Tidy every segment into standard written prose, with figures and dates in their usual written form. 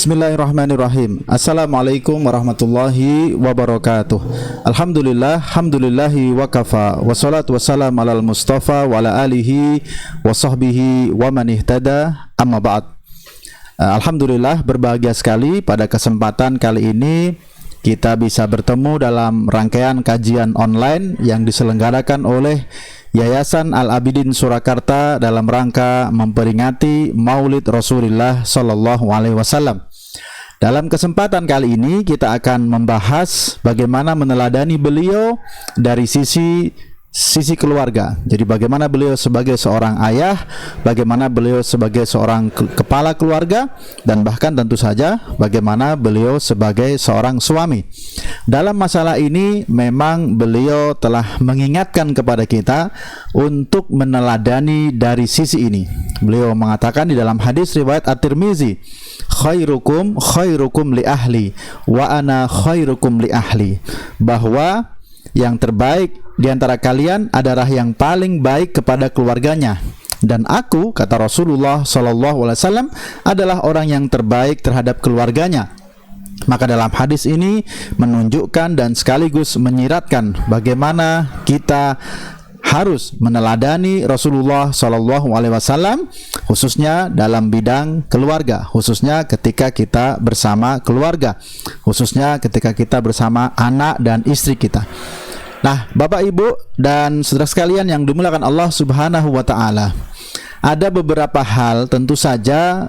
Bismillahirrahmanirrahim. Assalamualaikum warahmatullahi wabarakatuh. Alhamdulillah, hamdulillahi wa kafa. Wassalatu wassalamu alal mustafa wa ala alihi wa sahbihi wa man ihtada. Amma ba'd. Alhamdulillah, berbahagia sekali pada kesempatan kali ini kita bisa bertemu dalam rangkaian kajian online yang diselenggarakan oleh Yayasan Al-Abidin Surakarta dalam rangka memperingati Maulid Rasulullah Sallallahu Alaihi Wasallam. Dalam kesempatan kali ini kita akan membahas bagaimana meneladani beliau dari sisi keluarga. Jadi bagaimana beliau sebagai seorang ayah, bagaimana beliau sebagai seorang kepala keluarga, dan bahkan tentu saja bagaimana beliau sebagai seorang suami. Dalam masalah ini memang beliau telah mengingatkan kepada kita untuk meneladani dari sisi ini. Beliau mengatakan di dalam hadis riwayat At-Tirmizi, khairukum li ahli wa ana khairukum li ahli, bahwa yang terbaik di antara kalian adalah yang paling baik kepada keluarganya, dan aku, kata Rasulullah Sallallahu Alaihi Wasallam, adalah orang yang terbaik terhadap keluarganya. Maka dalam hadis ini menunjukkan dan sekaligus menyiratkan bagaimana kita harus meneladani Rasulullah Sallallahu Alaihi Wasallam, khususnya dalam bidang keluarga, khususnya ketika kita bersama keluarga, khususnya ketika kita bersama anak dan istri kita. Nah, Bapak Ibu dan saudara sekalian yang dimuliakan Allah Subhanahu wa taala, ada beberapa hal tentu saja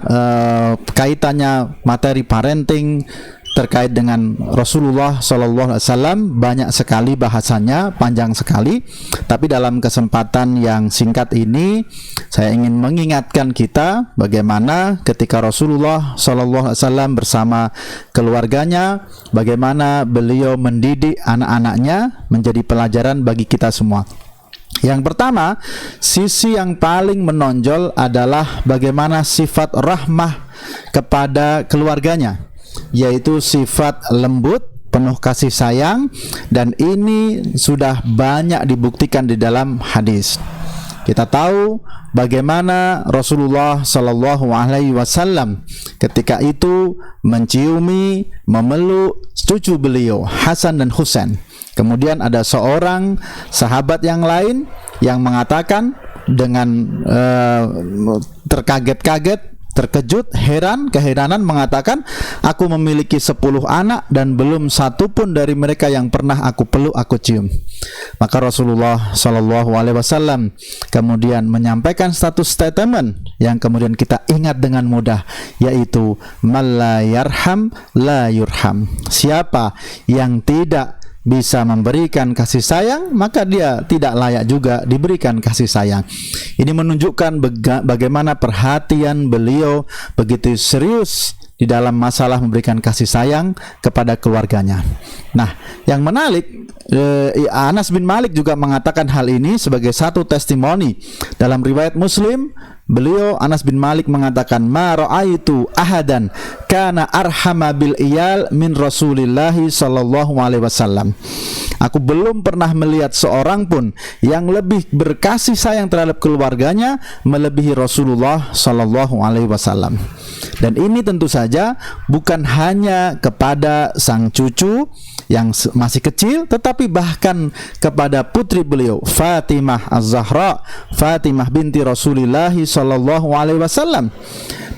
kaitannya materi parenting terkait dengan Rasulullah Sallallahu Alaihi Wasallam banyak sekali bahasannya, panjang sekali. Tapi dalam kesempatan yang singkat ini saya ingin mengingatkan kita bagaimana ketika Rasulullah Sallallahu Alaihi Wasallam bersama keluarganya, bagaimana beliau mendidik anak-anaknya menjadi pelajaran bagi kita semua. Yang pertama, sisi yang paling menonjol adalah bagaimana sifat rahmah kepada keluarganya, yaitu sifat lembut, penuh kasih sayang, dan ini sudah banyak dibuktikan di dalam hadis. Kita tahu bagaimana Rasulullah Sallallahu Alaihi Wasallam ketika itu menciumi, memeluk cucu beliau Hasan dan Husain. Kemudian ada seorang sahabat yang lain yang mengatakan dengan terkejut, keheranan mengatakan, aku memiliki 10 anak dan belum satu pun dari mereka yang pernah aku peluk, aku cium. Maka Rasulullah Sallallahu Alaihi Wasallam kemudian menyampaikan status statement yang kemudian kita ingat dengan mudah, yaitu man la yarham la yurham. Siapa yang tidak bisa memberikan kasih sayang, maka dia tidak layak juga diberikan kasih sayang. Ini menunjukkan bagaimana perhatian beliau begitu serius di dalam masalah memberikan kasih sayang kepada keluarganya. Nah, yang menarik, Anas bin Malik juga mengatakan hal ini sebagai satu testimoni. Dalam riwayat Muslim, beliau Anas bin Malik mengatakan, ma ra'aitu ahadan kana arhama bil iyal min Rasulillahi Sallallahu Alaihi Wasallam. Aku belum pernah melihat seorang pun yang lebih berkasih sayang terhadap keluarganya melebihi Rasulullah Sallallahu Alaihi Wasallam. Dan ini tentu saja bukan hanya kepada sang cucu yang masih kecil, tetapi bahkan kepada putri beliau Fatimah Az-Zahra, Fatimah binti Rasulullah Sallallahu Alaihi Wasallam,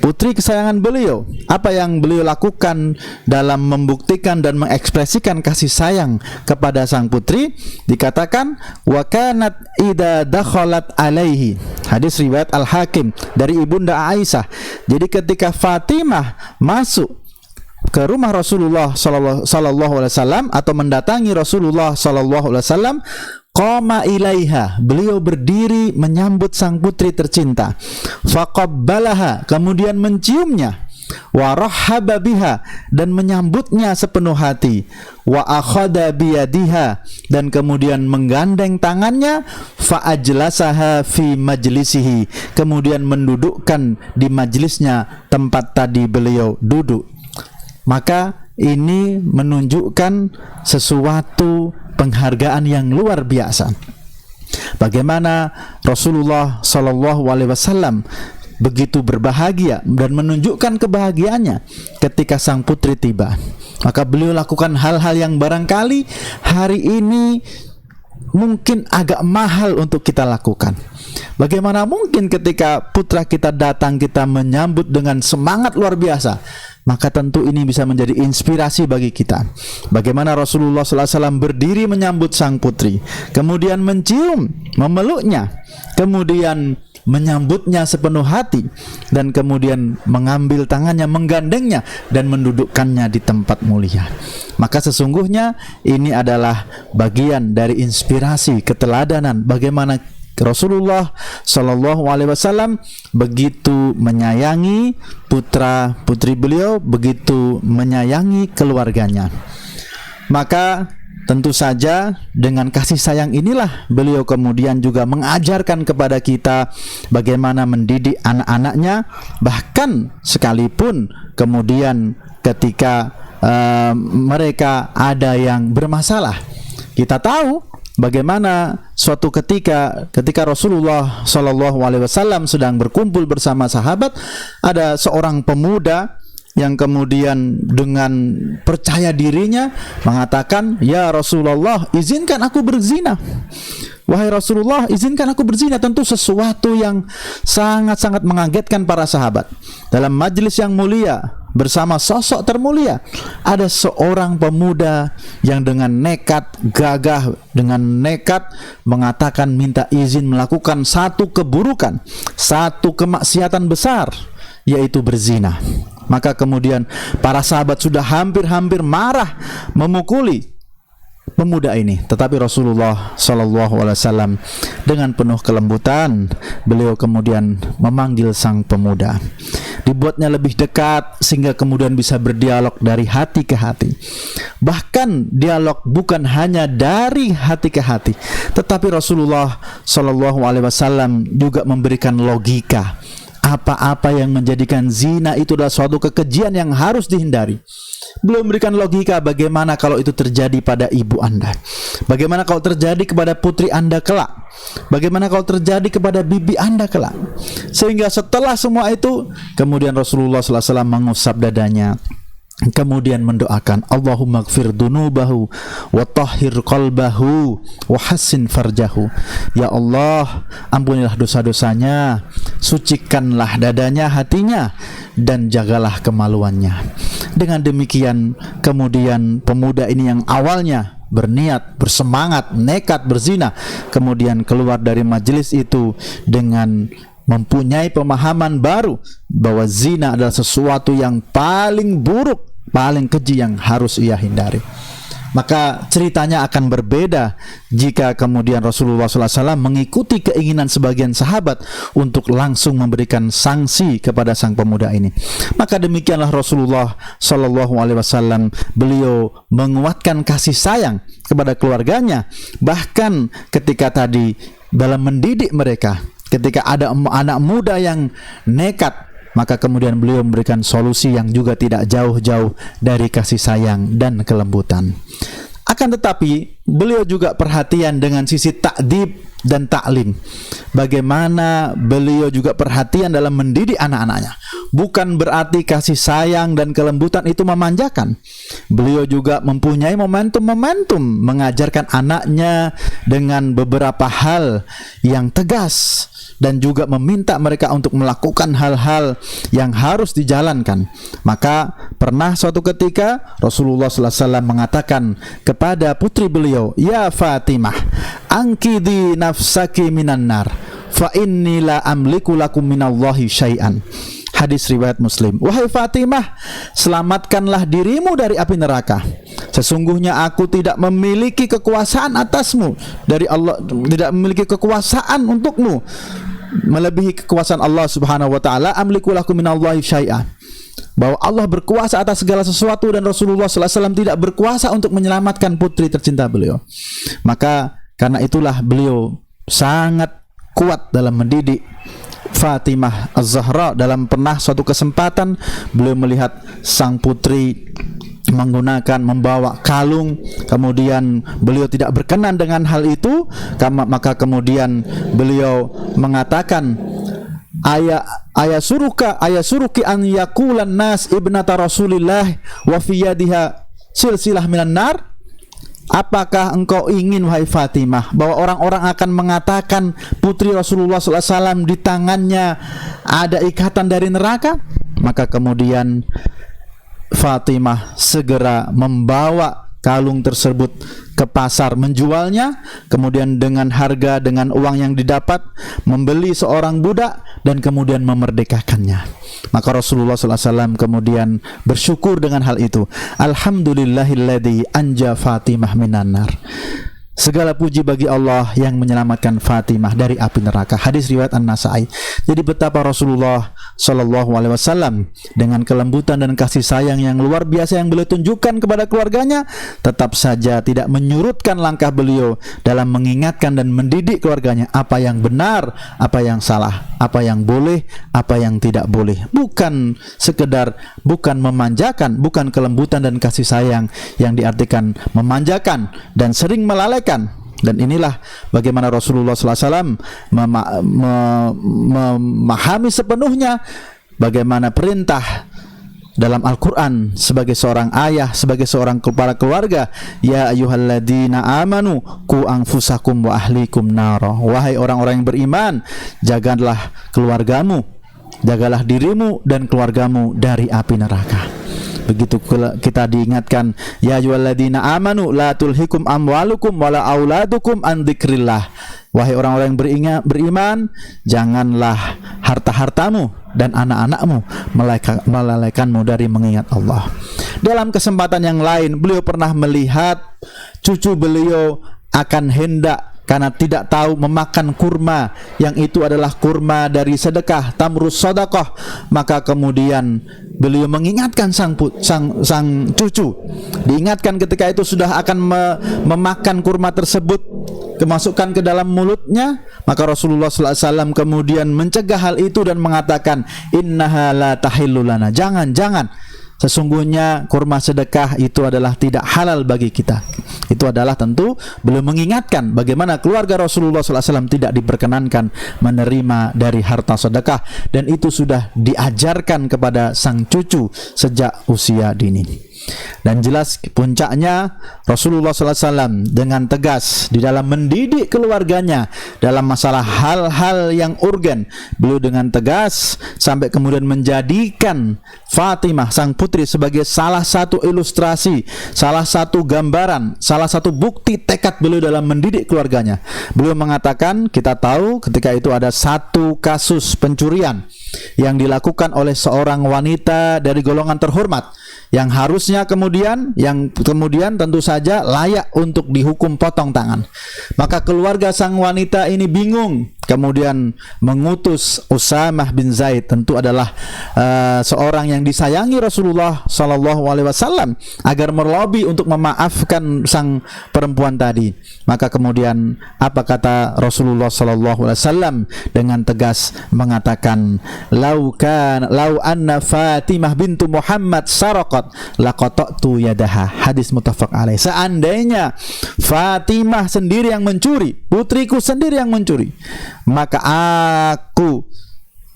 putri kesayangan beliau. Apa yang beliau lakukan dalam membuktikan dan mengekspresikan kasih sayang kepada sang putri, dikatakan wa kanat idza dakhalat alaihi, hadis riwayat Al-Hakim dari Ibunda Aisyah. Jadi ketika Fatimah masuk ke rumah Rasulullah Sallallahu Alaihi Wasallam atau mendatangi Rasulullah Sallallahu Alaihi Wasallam, qama ilaiha, beliau berdiri menyambut sang putri tercinta, faqabbalaha, kemudian menciumnya, wa rahhaba biha, dan menyambutnya sepenuh hati, wa akhadha biyadiha, dan kemudian menggandeng tangannya, fa ajlasaha fi majlisihi, kemudian mendudukkan di majlisnya tempat tadi beliau duduk. Maka ini menunjukkan sesuatu penghargaan yang luar biasa. Bagaimana Rasulullah Sallallahu Alaihi Wasallam begitu berbahagia dan menunjukkan kebahagiaannya ketika sang putri tiba. Maka beliau lakukan hal-hal yang barangkali hari ini mungkin agak mahal untuk kita lakukan. Bagaimana mungkin ketika putra kita datang kita menyambut dengan semangat luar biasa? Maka tentu ini bisa menjadi inspirasi bagi kita. Bagaimana Rasulullah SAW berdiri menyambut sang putri, kemudian mencium, memeluknya, kemudian menyambutnya sepenuh hati, dan kemudian mengambil tangannya, menggandengnya, dan mendudukkannya di tempat mulia. Maka sesungguhnya ini adalah bagian dari inspirasi keteladanan bagaimana Rasulullah Shallallahu Alaihi Wasallam begitu menyayangi putra putri beliau, begitu menyayangi keluarganya. Maka tentu saja dengan kasih sayang inilah beliau kemudian juga mengajarkan kepada kita bagaimana mendidik anak-anaknya, bahkan sekalipun kemudian ketika mereka ada yang bermasalah. Kita tahu bagaimana suatu ketika Rasulullah Shallallahu Alaihi Wasallam sedang berkumpul bersama sahabat, ada seorang pemuda yang kemudian dengan percaya dirinya mengatakan, "Ya Rasulullah, izinkan aku berzina." Wahai Rasulullah, izinkan aku berzina. Tentu sesuatu yang sangat-sangat mengagetkan para sahabat. Dalam majelis yang mulia bersama sosok termulia, ada seorang pemuda yang dengan nekat, gagah, dengan nekat mengatakan minta izin melakukan satu keburukan, satu kemaksiatan besar, yaitu berzina. Maka kemudian para sahabat sudah hampir-hampir marah, memukuli pemuda ini, tetapi Rasulullah Shallallahu Alaihi Wasallam dengan penuh kelembutan beliau kemudian memanggil sang pemuda, dibuatnya lebih dekat sehingga kemudian bisa berdialog dari hati ke hati. Bahkan dialog bukan hanya dari hati ke hati, tetapi Rasulullah Shallallahu Alaihi Wasallam juga memberikan logika. Apa-apa yang menjadikan zina itu adalah suatu kekejian yang harus dihindari. Beliau memberikan logika bagaimana kalau itu terjadi pada ibu Anda, bagaimana kalau terjadi kepada putri Anda kelak, bagaimana kalau terjadi kepada bibi Anda kelak. Sehingga setelah semua itu kemudian Rasulullah SAW mengusap dadanya, kemudian mendoakan, Allahumma gfir dunubahu wa tahhir qalbahu wa hassin farjahu. Ya Allah, ampunilah dosa-dosanya, sucikanlah dadanya, hatinya, dan jagalah kemaluannya. Dengan demikian kemudian pemuda ini yang awalnya berniat, bersemangat, nekat berzina, kemudian keluar dari majelis itu dengan mempunyai pemahaman baru bahwa zina adalah sesuatu yang paling buruk, paling keji yang harus ia hindari. Maka ceritanya akan berbeda jika kemudian Rasulullah SAW mengikuti keinginan sebagian sahabat untuk langsung memberikan sanksi kepada sang pemuda ini. Maka demikianlah Rasulullah SAW, beliau menguatkan kasih sayang kepada keluarganya. Bahkan ketika tadi dalam mendidik mereka, ketika ada anak muda yang nekat, maka kemudian beliau memberikan solusi yang juga tidak jauh-jauh dari kasih sayang dan kelembutan. Akan tetapi beliau juga perhatian dengan sisi ta'dib dan ta'lim. Bagaimana beliau juga perhatian dalam mendidik anak-anaknya. Bukan berarti kasih sayang dan kelembutan itu memanjakan. Beliau juga mempunyai momentum-momentum mengajarkan anaknya dengan beberapa hal yang tegas, dan juga meminta mereka untuk melakukan hal-hal yang harus dijalankan. Maka pernah suatu ketika Rasulullah SAW mengatakan kepada putri beliau, "Ya Fatimah, angkidi nafsaki minan nar, fa inni la amliku lakum minallahi syai'an." Hadis riwayat Muslim. Wahai Fatimah, selamatkanlah dirimu dari api neraka. Sesungguhnya aku tidak memiliki kekuasaan atasmu dari Allah, tidak memiliki kekuasaan untukmu melebihi kekuasaan Allah Subhanahu wa taala. Amliku lakum minallahi syai'an. Bahwa Allah berkuasa atas segala sesuatu dan Rasulullah SAW tidak berkuasa untuk menyelamatkan putri tercinta beliau. Maka karena itulah beliau sangat kuat dalam mendidik Fatimah Az-Zahra. Dalam pernah suatu kesempatan beliau melihat sang putri membawa kalung, kemudian beliau tidak berkenan dengan hal itu, maka kemudian beliau mengatakan, ayasuruki an yaqulan nas ibnata Rasulillah wa fi yadiha silsilah minan nar. Apakah engkau ingin, wahai Fatimah, bahwa orang-orang akan mengatakan putri Rasulullah SAW di tangannya ada ikatan dari neraka? Maka kemudian Fatimah segera membawa kalung tersebut ke pasar, menjualnya, kemudian dengan uang yang didapat membeli seorang budak dan kemudian memerdekakannya. Maka Rasulullah SAW kemudian bersyukur dengan hal itu. Alhamdulillahilladzi anja Fatimah minan nar. Segala puji bagi Allah yang menyelamatkan Fatimah dari api neraka. Hadis riwayat An-Nasa'i. Jadi betapa Rasulullah SAW dengan kelembutan dan kasih sayang yang luar biasa yang beliau tunjukkan kepada keluarganya, tetap saja tidak menyurutkan langkah beliau dalam mengingatkan dan mendidik keluarganya apa yang benar, apa yang salah, apa yang boleh, apa yang tidak boleh. Bukan sekedar, bukan memanjakan, bukan kelembutan dan kasih sayang yang diartikan memanjakan dan sering melalaikan. Dan inilah bagaimana Rasulullah SAW memahami sepenuhnya bagaimana perintah dalam Al-Quran sebagai seorang ayah, sebagai seorang kepala keluarga. Ya ayyuhalladzina amanu qu anfusakum wa ahlikum nara. Wahai orang-orang yang beriman, jagalah keluargamu, jagalah dirimu dan keluargamu dari api neraka. Begitu kita diingatkan, ya ayyuhalladzina amanu la tulhikum amwalukum wala auladukum an dzikrillah. Wahai orang-orang yang beriman, janganlah harta-hartamu dan anak-anakmu melalaikanmu dari mengingat Allah. Dalam kesempatan yang lain, beliau pernah melihat cucu beliau akan hendak karena tidak tahu memakan kurma yang itu adalah kurma dari sedekah, tamrus sedekah. Maka kemudian beliau mengingatkan sang cucu, diingatkan ketika itu sudah akan memakan kurma tersebut, kemasukkan ke dalam mulutnya. Maka Rasulullah SAW kemudian mencegah hal itu dan mengatakan, innaha la tahillu lana. Jangan, sesungguhnya kurma sedekah itu adalah tidak halal bagi kita. Itu adalah tentu beliau mengingatkan bagaimana keluarga Rasulullah SAW tidak diperkenankan menerima dari harta sedekah, dan itu sudah diajarkan kepada sang cucu sejak usia dini. Dan jelas puncaknya Rasulullah SAW dengan tegas di dalam mendidik keluarganya dalam masalah hal-hal yang urgen. Beliau dengan tegas sampai kemudian menjadikan Fatimah sang putri sebagai salah satu ilustrasi, salah satu gambaran, salah satu bukti tekad beliau dalam mendidik keluarganya. Beliau mengatakan, kita tahu ketika itu ada satu kasus pencurian yang dilakukan oleh seorang wanita dari golongan terhormat yang harusnya kemudian tentu saja layak untuk dihukum potong tangan. Maka keluarga sang wanita ini bingung, kemudian mengutus Usamah bin Zaid, tentu adalah seorang yang disayangi Rasulullah SAW, agar melobi untuk memaafkan sang perempuan tadi. Maka kemudian apa kata Rasulullah SAW dengan tegas mengatakan, lau anna Fatimah bintu Muhammad saraqat laqata'tu yadaha. Hadis muttafaq alaih. Seandainya Fatimah sendiri yang mencuri, putriku sendiri yang mencuri, maka aku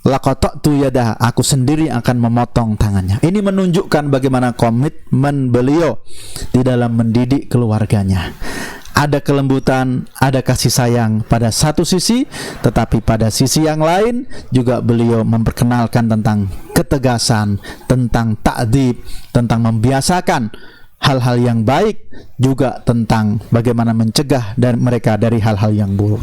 laqata'tu yadaha, aku sendiri akan memotong tangannya. Ini menunjukkan bagaimana komitmen beliau di dalam mendidik keluarganya. Ada kelembutan, ada kasih sayang pada satu sisi, tetapi pada sisi yang lain juga beliau memperkenalkan tentang ketegasan, tentang ta'dib, tentang membiasakan hal-hal yang baik, juga tentang bagaimana mencegah mereka dari hal-hal yang buruk.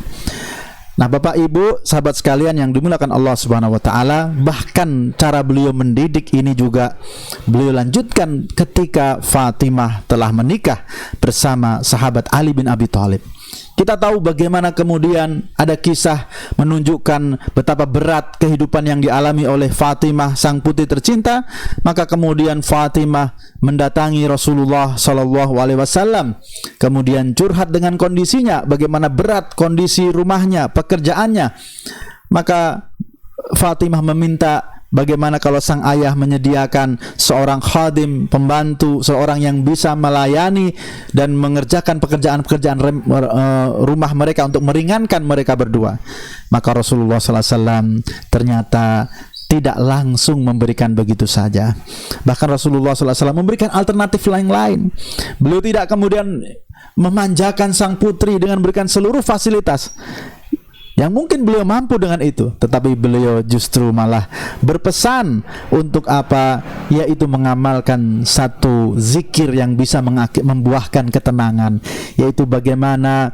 Nah, Bapak Ibu, sahabat sekalian yang dimuliakan Allah Subhanahu wa taala, bahkan cara beliau mendidik ini juga beliau lanjutkan ketika Fatimah telah menikah bersama sahabat Ali bin Abi Thalib. Kita tahu bagaimana kemudian ada kisah menunjukkan betapa berat kehidupan yang dialami oleh Fatimah sang putri tercinta. Maka kemudian Fatimah mendatangi Rasulullah SAW, kemudian curhat dengan kondisinya, bagaimana berat kondisi rumahnya, pekerjaannya. Maka Fatimah meminta Bagaimana kalau sang ayah menyediakan seorang khadim, pembantu, seorang yang bisa melayani dan mengerjakan pekerjaan-pekerjaan rumah mereka untuk meringankan mereka berdua. Maka Rasulullah SAW ternyata tidak langsung memberikan begitu saja. Bahkan Rasulullah SAW memberikan alternatif lain-lain. Beliau tidak kemudian memanjakan sang putri dengan memberikan seluruh fasilitas yang mungkin beliau mampu dengan itu, tetapi beliau justru malah berpesan untuk apa? Yaitu mengamalkan satu zikir yang bisa membuahkan ketenangan, yaitu bagaimana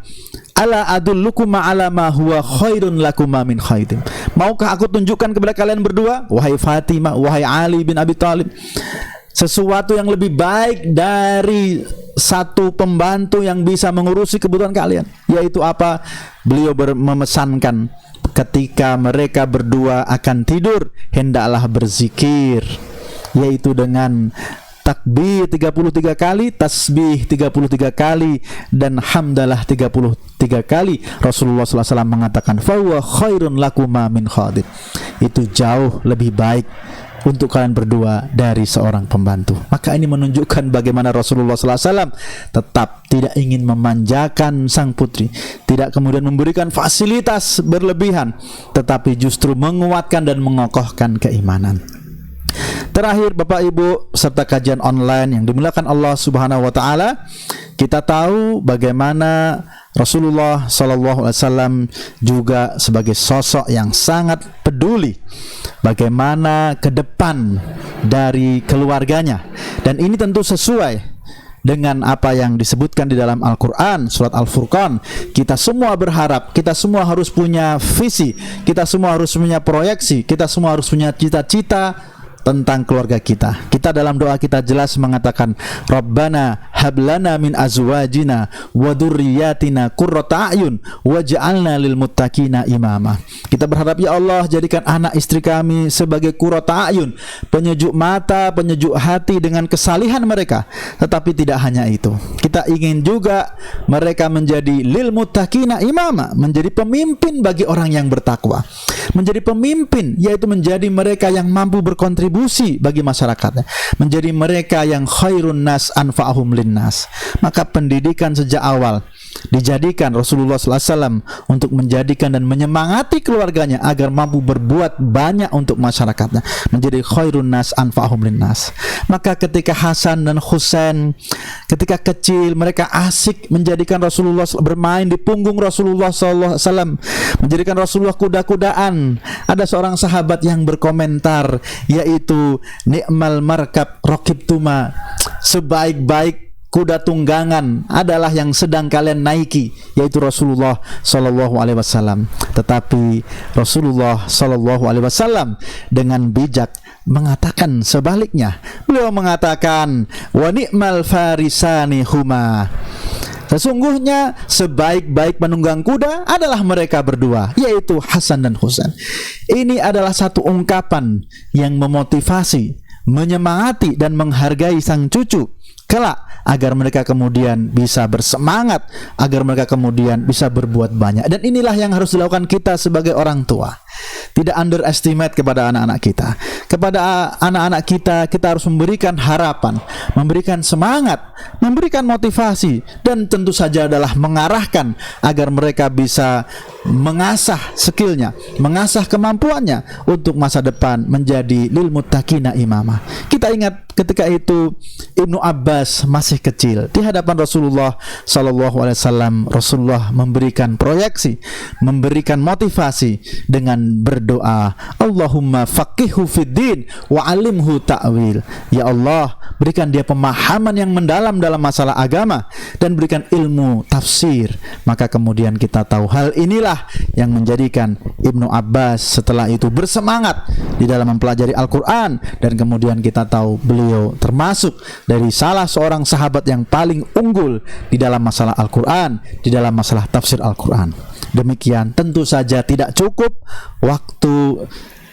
ala adullukum ala ma huwa khairun lakum min khairin. Maukah aku tunjukkan kepada kalian berdua, wahai Fatimah, wahai Ali bin Abi Thalib, sesuatu yang lebih baik dari satu pembantu yang bisa mengurusi kebutuhan kalian, yaitu apa? Beliau memesankan ketika mereka berdua akan tidur, hendaklah berzikir, yaitu dengan takbir 33 kali, tasbih 33 kali, dan hamdalah 33 kali. Rasulullah SAW mengatakan, fahuwa khairun lakuma min khadim. Itu jauh lebih baik untuk kalian berdua dari seorang pembantu. Maka ini menunjukkan bagaimana Rasulullah SAW tetap tidak ingin memanjakan sang putri, tidak kemudian memberikan fasilitas berlebihan, tetapi justru menguatkan dan mengokohkan keimanan. Terakhir, Bapak Ibu serta kajian online yang dimuliakan Allah Subhanahu wa taala, kita tahu bagaimana Rasulullah SAW juga sebagai sosok yang sangat peduli bagaimana ke depan dari keluarganya, dan ini tentu sesuai dengan apa yang disebutkan di dalam Al-Quran, surat Al-Furqan. Kita semua berharap, kita semua harus punya visi, kita semua harus punya proyeksi, kita semua harus punya cita-cita tentang keluarga kita. Kita dalam doa kita jelas mengatakan, Rabbana hablana min azwajina wa dzurriyyatina qurrata a'yun waj'alna lil muttaqina imama. Kita berharap, ya Allah, jadikan anak istri kami sebagai qurrata a'yun, penyejuk mata, penyejuk hati dengan kesalihan mereka. Tetapi tidak hanya itu, kita ingin juga mereka menjadi lil muttaqina imama, menjadi pemimpin bagi orang yang bertakwa, menjadi pemimpin, yaitu menjadi mereka yang mampu berkontribusi bagi masyarakatnya, menjadi mereka yang khairun nas anfa'ahum linnas. Maka pendidikan sejak awal dijadikan Rasulullah SAW untuk menjadikan dan menyemangati keluarganya agar mampu berbuat banyak untuk masyarakatnya, menjadi khairun nas anfa'ahum linnas. Maka ketika Hasan dan Husain ketika kecil, mereka asik menjadikan Rasulullah bermain di punggung Rasulullah SAW, menjadikan Rasulullah kuda-kudaan. Ada seorang sahabat yang berkomentar, yaitu ni'mal markab raqibtuma, sebaik-baik kuda tunggangan adalah yang sedang kalian naiki, yaitu Rasulullah SAW. Tetapi Rasulullah SAW dengan bijak mengatakan sebaliknya. Beliau mengatakan, wa ni'mal farisani huma, sesungguhnya sebaik-baik penunggang kuda adalah mereka berdua, yaitu Hasan dan Husain. Ini adalah satu ungkapan yang memotivasi, menyemangati dan menghargai sang cucu kelak, agar mereka kemudian bisa bersemangat, agar mereka kemudian bisa berbuat banyak. Dan inilah yang harus dilakukan kita sebagai orang tua. Tidak underestimate kepada anak-anak kita. Kepada anak-anak kita, kita harus memberikan harapan, memberikan semangat, memberikan motivasi, dan tentu saja adalah mengarahkan agar mereka bisa mengasah skillnya, mengasah kemampuannya untuk masa depan menjadi lil muttaqina imama. Kita ingat ketika itu Ibnu Abbas masih kecil di hadapan Rasulullah SAW. Rasulullah memberikan proyeksi, memberikan motivasi dengan berdoa, Allahumma faqihhu fiddin wa alimhu ta'wil. Ya Allah, berikan dia pemahaman yang mendalam dalam masalah agama dan berikan ilmu tafsir. Maka kemudian kita tahu hal inilah yang menjadikan Ibnu Abbas setelah itu bersemangat di dalam mempelajari Al-Quran, dan kemudian kita tahu beliau termasuk dari salah seorang sahabat yang paling unggul di dalam masalah Al-Quran, di dalam masalah tafsir Al-Quran. Demikian, tentu saja tidak cukup waktu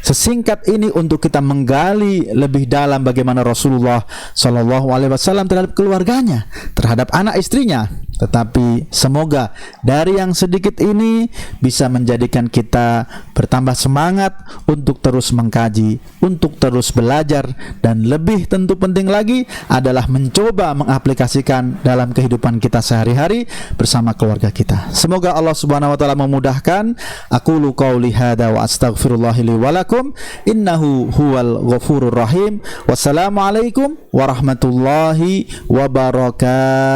sesingkat ini untuk kita menggali lebih dalam bagaimana Rasulullah Shallallahu Alaihi Wasallam terhadap keluarganya, terhadap anak istrinya. Tetapi semoga dari yang sedikit ini bisa menjadikan kita bertambah semangat untuk terus mengkaji, untuk terus belajar, dan lebih tentu penting lagi adalah mencoba mengaplikasikan dalam kehidupan kita sehari-hari bersama keluarga kita. Semoga Allah Subhanahu wa taala memudahkan. Aqulu qauli hadza wa astaghfirullah li wa lakum innahu huwal ghafurur rahim. Wassalamualaikum warahmatullahi wabarakatuh.